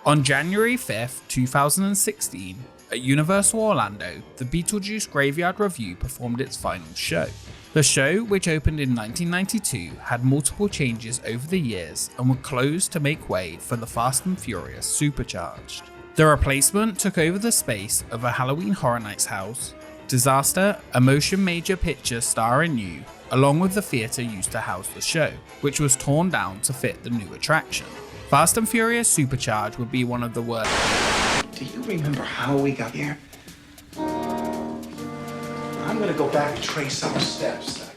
On January 5th, 2016, at Universal Orlando, the Beetlejuice Graveyard Revue performed its final show. The show, which opened in 1992, had multiple changes over the years and would close to make way for the Fast and Furious Supercharged. The replacement took over the space of a Halloween Horror Nights house, Disaster, a motion major picture starring you, along with the theatre used to house the show, which was torn down to fit the new attraction. Fast and Furious Supercharged would be one of the worst. Do you remember how we got here? I'm gonna go back and trace our steps.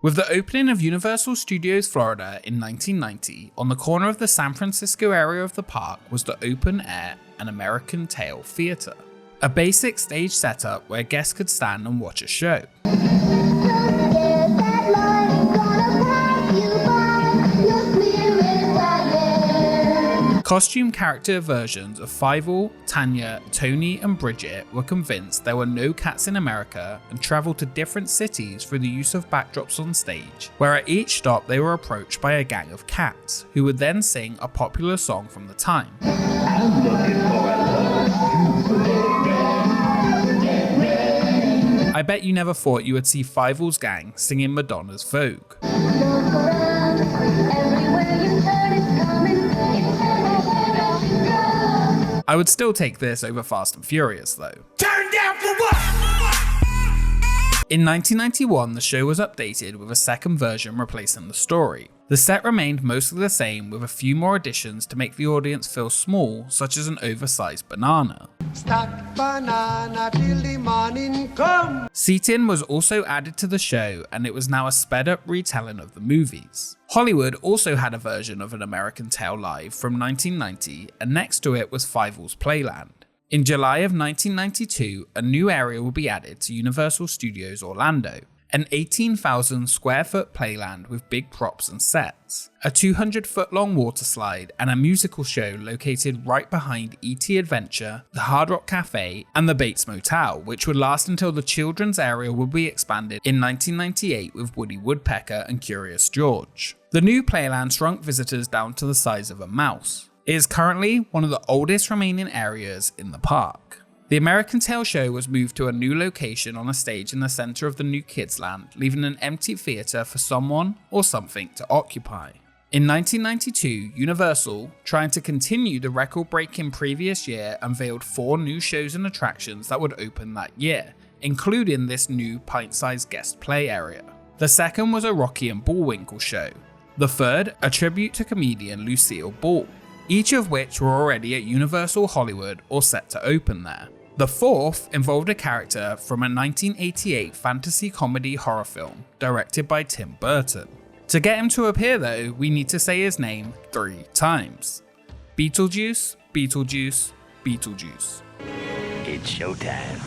With the opening of Universal Studios Florida in 1990, on the corner of the San Francisco area of the park was the open-air and American Tail Theater, a basic stage setup where guests could stand and watch a show. Costume character versions of Fievel, Tanya, Tony, and Bridget were convinced there were no cats in America and traveled to different cities through the use of backdrops on stage, where at each stop they were approached by a gang of cats, who would then sing a popular song from the time. I bet you never thought you would see Fievel's gang singing Madonna's Vogue. I would still take this over Fast and Furious though. Turn down for what? In 1991, the show was updated with a second version replacing the story. The set remained mostly the same, with a few more additions to make the audience feel small, such as an oversized banana. Stack banana till the morning come. Seating was also added to the show, and it was now a sped up retelling of the movies. Hollywood also had a version of An American Tail Live from 1990, and next to it was Fievel's Playland. In July of 1992, a new area will be added to Universal Studios Orlando, an 18,000 square foot playland with big props and sets, a 200-foot long water slide, and a musical show located right behind E.T. Adventure, the Hard Rock Cafe, and the Bates Motel, which would last until the children's area would be expanded in 1998 with Woody Woodpecker and Curious George. The new playland shrunk visitors down to the size of a mouse. It is currently one of the oldest remaining areas in the park. The American Tail show was moved to a new location on a stage in the center of the new Kids Land, leaving an empty theater for someone or something to occupy. In 1992, Universal, trying to continue the record-breaking previous year, unveiled 4 new shows and attractions that would open that year, including this new pint-sized guest play area. The second was a Rocky and Bullwinkle show. The third, a tribute to comedian Lucille Ball, each of which were already at Universal Hollywood or set to open there. The fourth involved a character from a 1988 fantasy comedy horror film directed by Tim Burton. To get him to appear though, we need to say his name 3 times. Beetlejuice, Beetlejuice, Beetlejuice. It's showtime.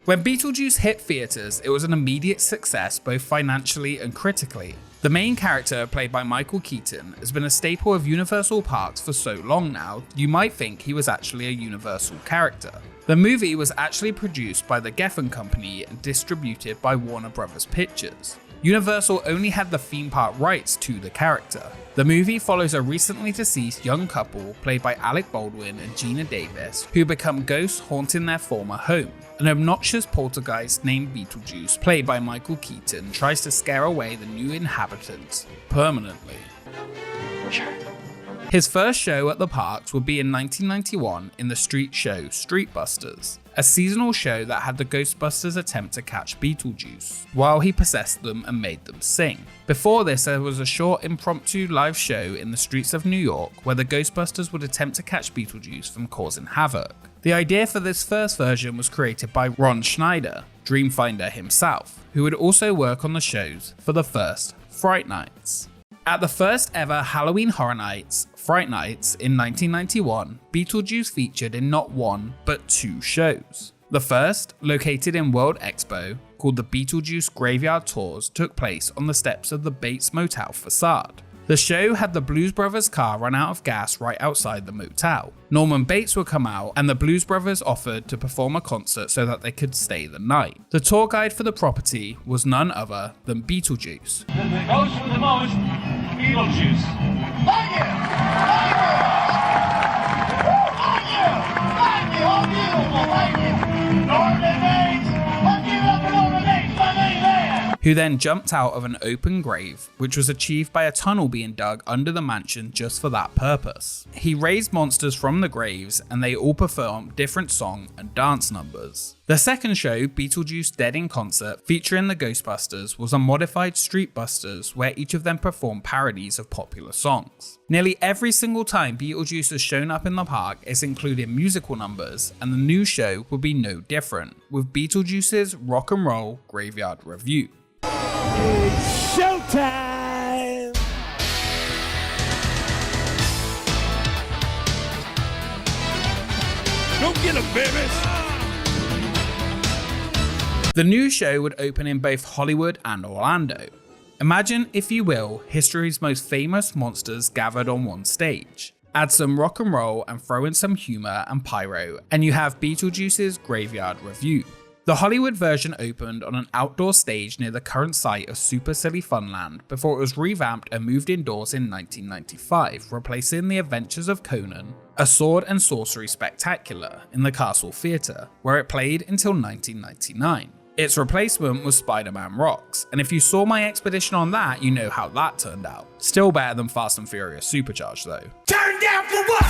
When Beetlejuice hit theaters, it was an immediate success both financially and critically. The main character, played by Michael Keaton, has been a staple of Universal parks for so long now, you might think he was actually a Universal character. The movie was actually produced by the Geffen Company and distributed by Warner Bros. Pictures. Universal only had the theme park rights to the character. The movie follows a recently deceased young couple played by Alec Baldwin and Gina Davis who become ghosts haunting their former home. An obnoxious poltergeist named Beetlejuice, played by Michael Keaton, tries to scare away the new inhabitants permanently. Sure. His first show at the parks would be in 1991 in the street show Street Busters, a seasonal show that had the Ghostbusters attempt to catch Beetlejuice, while he possessed them and made them sing. Before this, there was a short impromptu live show in the streets of New York where the Ghostbusters would attempt to catch Beetlejuice from causing havoc. The idea for this first version was created by Ron Schneider, Dreamfinder himself, who would also work on the shows for the first Fright Nights. At the first ever Halloween Horror Nights, Fright Nights in 1991, Beetlejuice featured in not one, but 2 shows. The first, located in World Expo, called the Beetlejuice Graveyard Tours, took place on the steps of the Bates Motel facade. The show had the Blues Brothers car run out of gas right outside the motel. Norman Bates would come out and the Blues Brothers offered to perform a concert so that they could stay the night. The tour guide for the property was none other than Beetlejuice. The most with the most, Beetlejuice. Thank you! Thank you! Oh, beautiful, thank you! Norman Bates! Let's give it up for Norman Bates, my main man! Who then jumped out of an open grave, which was achieved by a tunnel being dug under the mansion just for that purpose. He raised monsters from the graves and they all performed different song and dance numbers. The second show, Beetlejuice Dead in Concert, featuring the Ghostbusters, was a modified Street Busters where each of them performed parodies of popular songs. Nearly every single time Beetlejuice has shown up in the park is included musical numbers, and the new show will be no different, with Beetlejuice's Rock and Roll Graveyard Revue. It's showtime! Go get 'em, babies! The new show would open in both Hollywood and Orlando. Imagine, if you will, history's most famous monsters gathered on one stage. Add some rock and roll and throw in some humor and pyro, and you have Beetlejuice's Graveyard Revue. The Hollywood version opened on an outdoor stage near the current site of Super Silly Funland before it was revamped and moved indoors in 1995, replacing the Adventures of Conan, a sword and sorcery spectacular, in the Castle Theatre, where it played until 1999. Its replacement was Spider-Man Rocks, and if you saw my expedition on that, you know how that turned out. Still better than Fast and Furious Supercharged though. Turn down for what?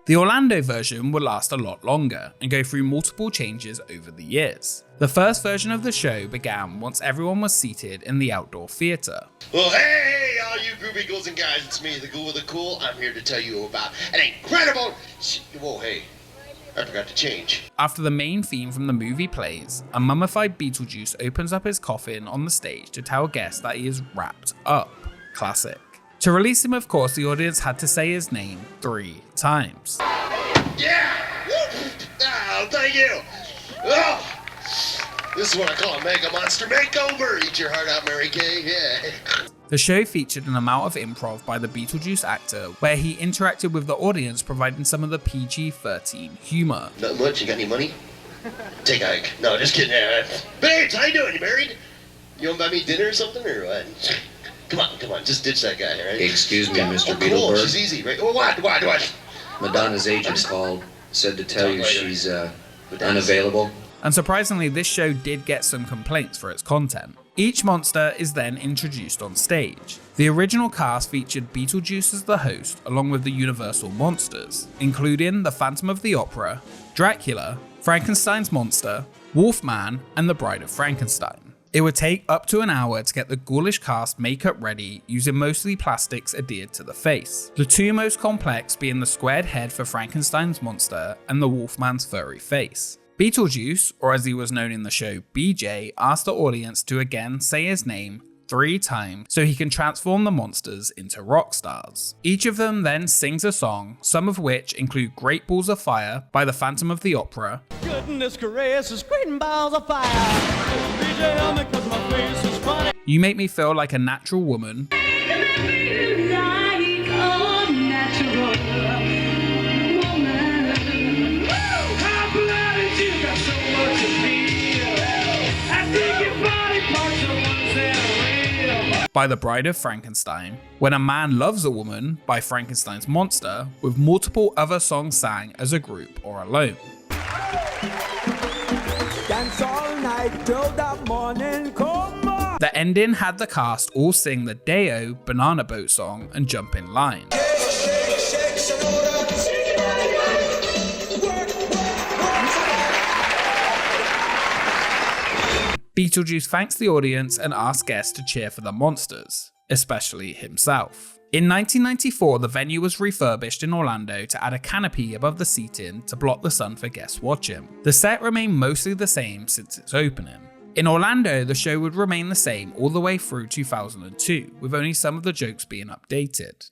The Orlando version would last a lot longer and go through multiple changes over the years. The first version of the show began once everyone was seated in the outdoor theatre. Well, hey, all you groovy ghouls and guys, it's me, the Ghoul with the Cool. I'm here to tell you about an incredible... Whoa, hey, I forgot to change. After the main theme from the movie plays, a mummified Beetlejuice opens up his coffin on the stage to tell guests that he is wrapped up. Classic. To release him, of course, the audience had to say his name 3 times. Yeah! Oh, thank you! Oh, this is what I call a Mega Monster Makeover! Eat your heart out, Mary Kay, yeah. The show featured an amount of improv by the Beetlejuice actor, where he interacted with the audience, providing some of the PG-13 humor. Not much, you got any money? Take a hike. No, just kidding. Babes, how you doing? You married? You want to buy me dinner or something, or what? Come on, just ditch that guy, all right? Excuse me, Mr. Oh, cool, Beetleberg. she's easy, right? Oh, what? Madonna's agent called, said to tell you she's unavailable. Unsurprisingly, this show did get some complaints for its content. Each monster is then introduced on stage. The original cast featured Beetlejuice as the host, along with the Universal monsters, including the Phantom of the Opera, Dracula, Frankenstein's monster, Wolfman, and the Bride of Frankenstein. It would take up to an hour to get the ghoulish cast makeup ready using mostly plastics adhered to the face. The two most complex being the squared head for Frankenstein's monster and the Wolfman's furry face. Beetlejuice, or as he was known in the show BJ, asked the audience to again say his name 3 times so he can transform the monsters into rock stars. Each of them then sings a song, some of which include Great Balls of Fire by the Phantom of the Opera, Goodness gracious, great balls of fire. BJ, help me 'cause my face is funny. You Make Me Feel Like a Natural Woman, by the Bride of Frankenstein, When a Man Loves a Woman by Frankenstein's Monster, with multiple other songs sang as a group or alone. Dance all night till the morning come on. The ending had the cast all sing the Day-O Banana Boat song and jump in line. Beetlejuice thanks the audience and asks guests to cheer for the monsters, especially himself. In 1994, the venue was refurbished in Orlando to add a canopy above the seating to block the sun for guests watching. The set remained mostly the same since its opening. In Orlando, the show would remain the same all the way through 2002, with only some of the jokes being updated.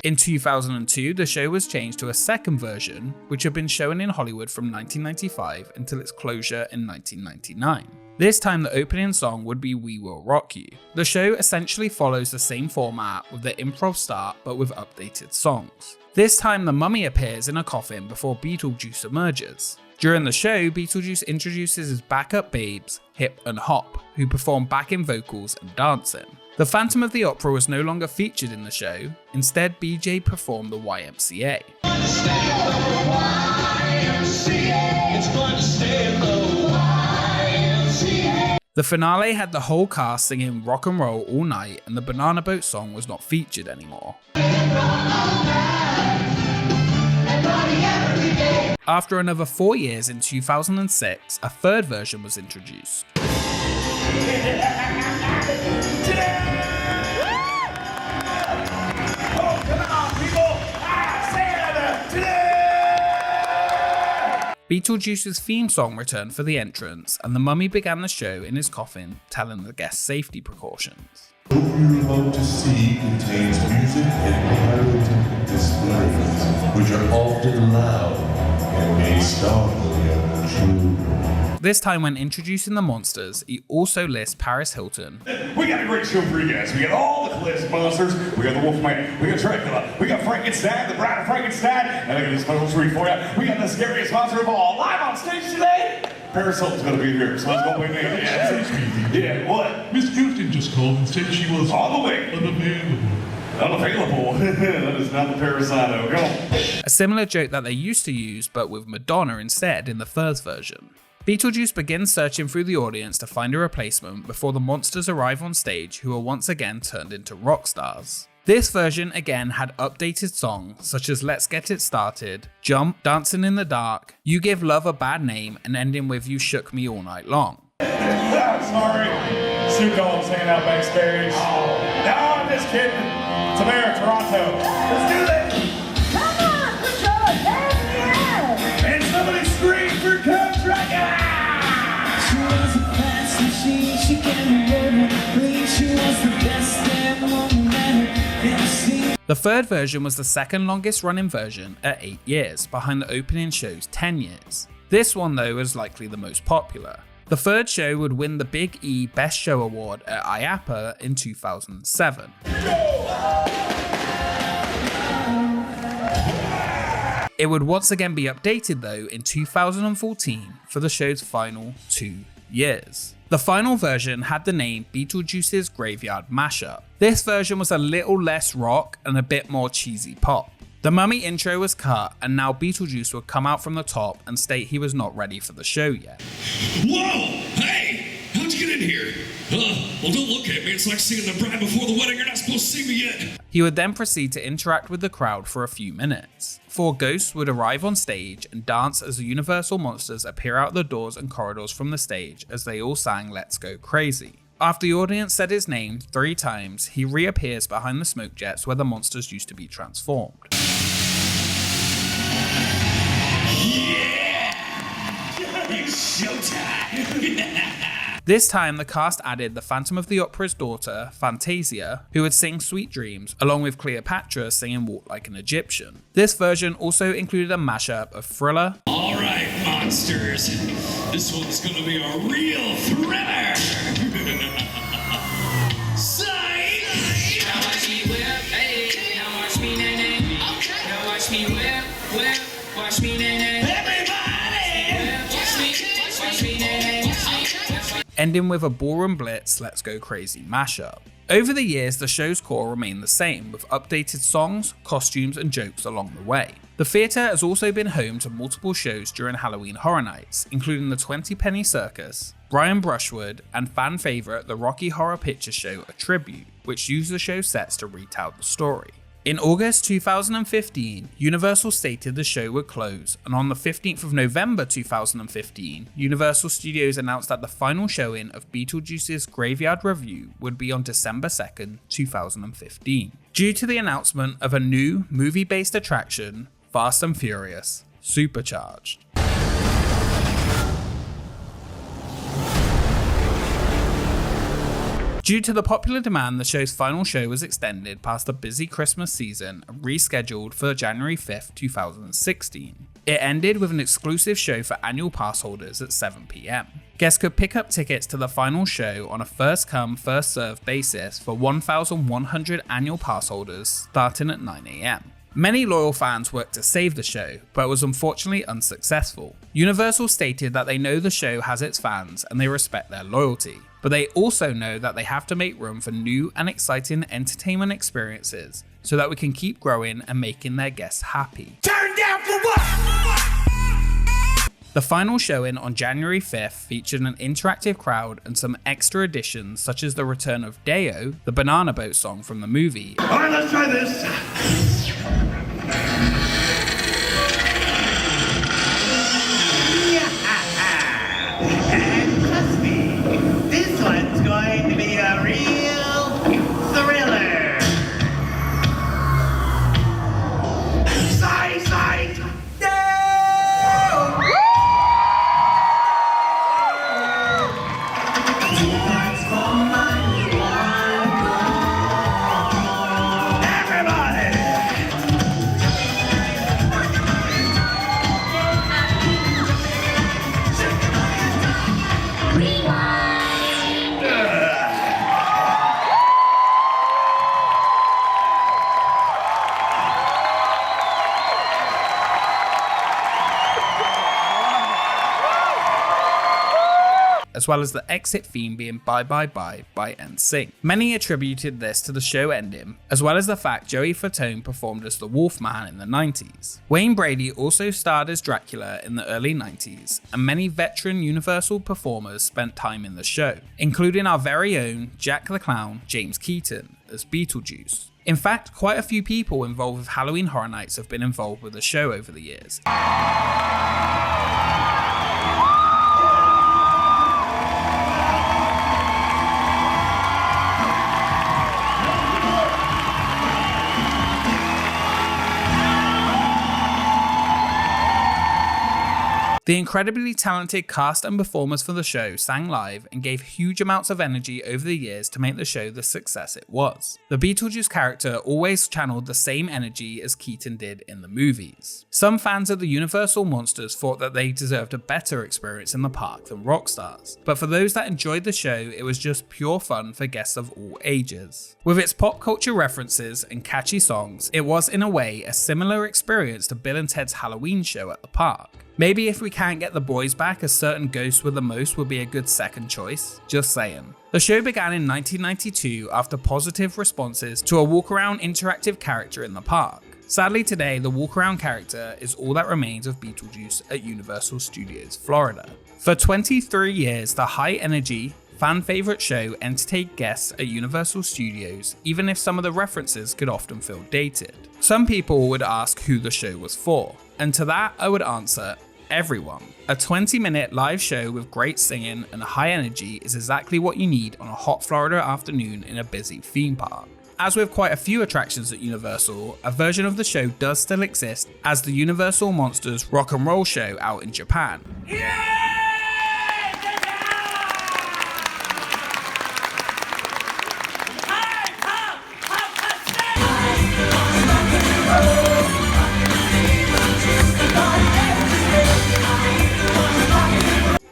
In 2002, the show was changed to a second version, which had been shown in Hollywood from 1995 until its closure in 1999. This time the opening song would be We Will Rock You. The show essentially follows the same format with the improv start but with updated songs. This time the mummy appears in a coffin before Beetlejuice emerges. During the show, Beetlejuice introduces his backup babes, Hip and Hop, who perform backing vocals and dancing. The Phantom of the Opera was no longer featured in the show, instead BJ performed the YMCA. The finale had the whole cast singing Rock and Roll All Night, and the Banana Boat song was not featured anymore. After another 4 years in 2006, a third version was introduced. Beetlejuice's theme song returned for the entrance, and the mummy began the show in his coffin, telling the guests safety precautions. What you're about to see contains music and pyrotechnic displays, which are often loud and may startle young children. This time when introducing the monsters, he also lists Paris Hilton. We got a great show for you guys. We got all the classic monsters. We got the Wolfman. We got Dracula. We got Frankenstein, the Bride of Frankenstein. And I got this special treat for you. We got the scariest monster of all live on stage today. Paris Hilton's gonna be here, so let's go wait. Yeah, what? Miss Houston just called and said she was On the way. Unavailable. That is not the Parasito. Go. A similar joke that they used to use, but with Madonna instead in the first version. Beetlejuice begins searching through the audience to find a replacement before the monsters arrive on stage, who are once again turned into rock stars. This version again had updated songs such as Let's Get It Started, Jump, Dancing in the Dark, You Give Love a Bad Name, and ending with You Shook Me All Night Long. Sorry. Sue Combs hanging out backstage. Oh. No, I'm just kidding. It's a mayor of Toronto. Let's do this. Come on, put your hands in the air. And somebody scream for Coach Dragon. She was a fast machine, she can be clean. She was the best damn woman that I've ever seen. The third version was the second longest running version at 8 years, behind the opening show's 10 years. This one though was likely the most popular. The third show would win the Big E Best Show Award at IAAPA in 2007. It would once again be updated though in 2014 for the show's final 2 years. The final version had the name Beetlejuice's Graveyard Mashup. This version was a little less rock and a bit more cheesy pop. The mummy intro was cut, and now Beetlejuice would come out from the top and state he was not ready for the show yet. Whoa! Hey! How'd you get in here? Well, don't look at me. It's like singing The Bride Before the Wedding. You're not supposed to see me yet. He would then proceed to interact with the crowd for a few minutes. 4 ghosts would arrive on stage and dance as the Universal monsters appear out the doors and corridors from the stage as they all sang Let's Go Crazy. After the audience said his name 3 times, he reappears behind the smoke jets where the monsters used to be transformed. It's showtime! This time, the cast added the Phantom of the Opera's daughter, Fantasia, who would sing Sweet Dreams, along with Cleopatra singing Walk Like an Egyptian. This version also included a mashup of Thriller. All right, monsters. This one's gonna be a real thriller! Sight! Now watch me whip, hey. Now watch me nay-nay. Now watch me whip, whip. Watch me nay-nay. Ending with a Ballroom Blitz Let's Go Crazy mashup. Over the years, the show's core remained the same, with updated songs, costumes, and jokes along the way. The theatre has also been home to multiple shows during Halloween Horror Nights, including the 20 Penny Circus, Brian Brushwood, and fan favourite The Rocky Horror Picture Show A Tribute, which used the show sets to retell the story. In August 2015, Universal stated the show would close, and on the 15th of November 2015, Universal Studios announced that the final showing of Beetlejuice's Graveyard Revue would be on December 2nd, 2015, due to the announcement of a new movie-based attraction, Fast and Furious Supercharged. Due to the popular demand, the show's final show was extended past the busy Christmas season and rescheduled for January 5th, 2016. It ended with an exclusive show for annual pass holders at 7 p.m. Guests could pick up tickets to the final show on a first-come, first-served basis for 1,100 annual pass holders starting at 9 a.m. Many loyal fans worked to save the show, but was unfortunately unsuccessful. Universal stated that they know the show has its fans and they respect their loyalty, but they also know that they have to make room for new and exciting entertainment experiences so that we can keep growing and making their guests happy. Turn down for what? The final showing on January 5th featured an interactive crowd and some extra additions such as the return of Deo, the Banana Boat song from the movie. Alright, let's try this. And trust me, this one's going to be a real thriller. Side. as well as the exit theme being Bye Bye Bye by NSYNC. Many attributed this to the show ending, as well as the fact Joey Fatone performed as the Wolfman in the 90s. Wayne Brady also starred as Dracula in the early 90s, and many veteran Universal performers spent time in the show, including our very own Jack the Clown, James Keaton, as Beetlejuice. In fact, quite a few people involved with Halloween Horror Nights have been involved with the show over the years. The incredibly talented cast and performers for the show sang live and gave huge amounts of energy over the years to make the show the success it was. The Beetlejuice character always channeled the same energy as Keaton did in the movies. Some fans of the Universal monsters thought that they deserved a better experience in the park than Rockstars, but for those that enjoyed the show, it was just pure fun for guests of all ages. With its pop culture references and catchy songs, it was in a way a similar experience to Bill and Ted's Halloween show at the park. Maybe if we can't get the boys back, a certain Ghost with the Most would be a good second choice. Just saying. The show began in 1992 after positive responses to a walk-around interactive character in the park. Sadly today, the walk-around character is all that remains of Beetlejuice at Universal Studios Florida. For 23 years, the high-energy, fan-favorite show entertained guests at Universal Studios, even if some of the references could often feel dated. Some people would ask who the show was for, and to that I would answer, everyone. A 20-minute live show with great singing and high energy is exactly what you need on a hot Florida afternoon in a busy theme park. As with quite a few attractions at Universal, a version of the show does still exist as the Universal Monsters Rock and Roll Show out in Japan.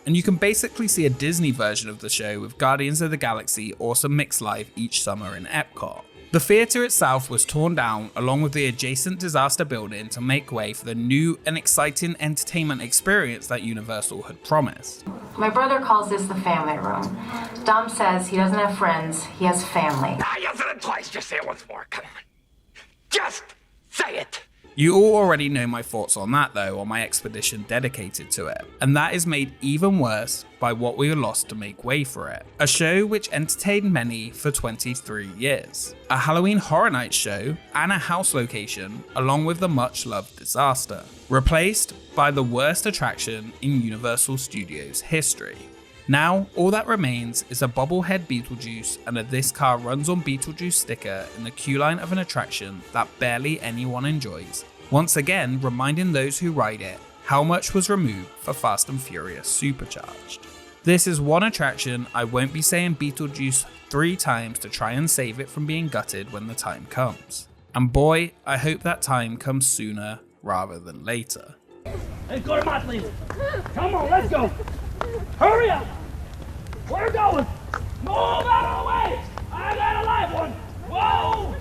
And you can basically see a Disney version of the show with Guardians of the Galaxy Awesome Mix Live each summer in Epcot. The theatre itself was torn down along with the adjacent disaster building to make way for the new and exciting entertainment experience that Universal had promised. My brother calls this the family room. Dom says he doesn't have friends, he has family. You said it twice, just say it once more, come on. Just say it! You all already know my thoughts on that though, on my expedition dedicated to it, and that is made even worse by what we lost to make way for it. A show which entertained many for 23 years. A Halloween Horror Nights show and a house location, along with the much loved disaster. Replaced by the worst attraction in Universal Studios history. Now, all that remains is a bobblehead Beetlejuice and a This Car Runs on Beetlejuice sticker in the queue line of an attraction that barely anyone enjoys, once again reminding those who ride it how much was removed for Fast and Furious Supercharged. This is one attraction I won't be saying Beetlejuice 3 times to try and save it from being gutted when the time comes. And boy, I hope that time comes sooner rather than later. Let's go to my place. Come on, let's go. Hurry up. We're going. Move out of the way. I got a live one. Whoa.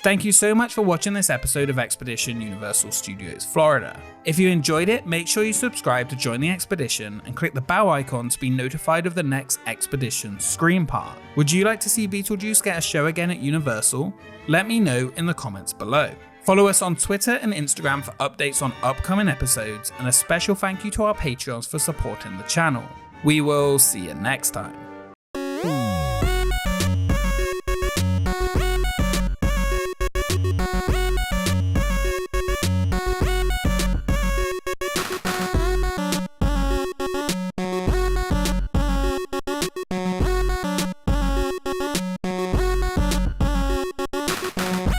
Thank you so much for watching this episode of Expedition Universal Studios Florida. If you enjoyed it, make sure you subscribe to join the expedition and click the bell icon to be notified of the next Expedition Scream part. Would you like to see Beetlejuice get a show again at Universal? Let me know in the comments below. Follow us on Twitter and Instagram for updates on upcoming episodes, and a special thank you to our Patreons for supporting the channel. We will see you next time.